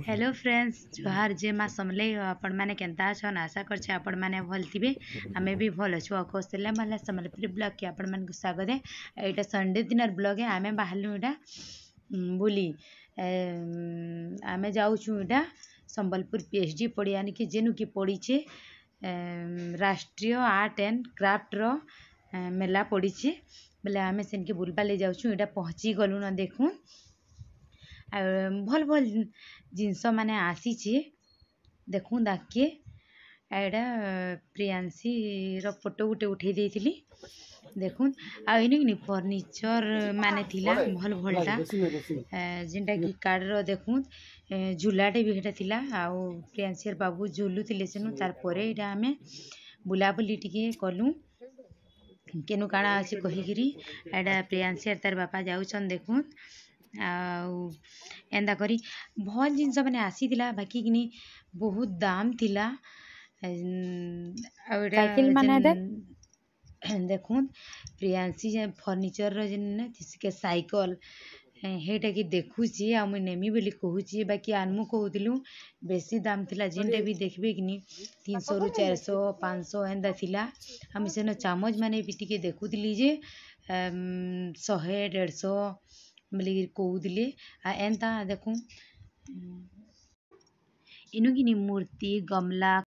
Hello friends जोहार जे माँ समले आपण मैंने केंता अछन आशा करछे आपण मैंने भल थिबे आमे भी भल अछु अकोसले माला समलपुरी ब्लॉग के आपण मन को स्वागत है। एटा संडे दिनर ब्लॉग है आमे बाहरलु एटा बुली आमे जाउछु एटा संबलपुर पीएचडी पड़ी यानी कि जेनु की पड़ी छे राष्ट्रीय आर्ट एंड क्राफ्ट रो मेला पड़ी छे बोले आमे सेन के बुलबा ले जाउछु एटा पहुंची गलु न देखु भल भल जिनस माने आसीचे देखूँ दाके एडा प्रियांशी रो फोटो गुटे उठे देइथिली देखूँ आ इनी फर्निचर माने थिला भल भलटा जेनटा की कार्ड रो देखूँ झुलाटे भी हेटा थिला आ प्रियांशी बाबू झुलु थिले सेनु तार परे एटा हमें बुलाबुली टिके कलु केनु काଣା अछि कहिगिरी एडा प्रियांशी तार बापा जाउछन देखूँ एंदा करी भल जिनस मैंने आसी थिला बाकी किनी बहुत दाम थिला साइकिल माने दे देखून प्रियांशी जे फर्निचर रो जिन के साइकिल हेटा कि देखुची आ मुई नेमी बोली कहूची बाकी आनमु कहूतिलु बेसी दाम थिला जिनटा भी देखबे किनी 300 रु 400 500 एंदा थिला हम सेनो चामच माने भी टिके देखुतिली जे 100 150 बोली कहूतिले आ एंता देखूं इनु किनी मूर्ति गमला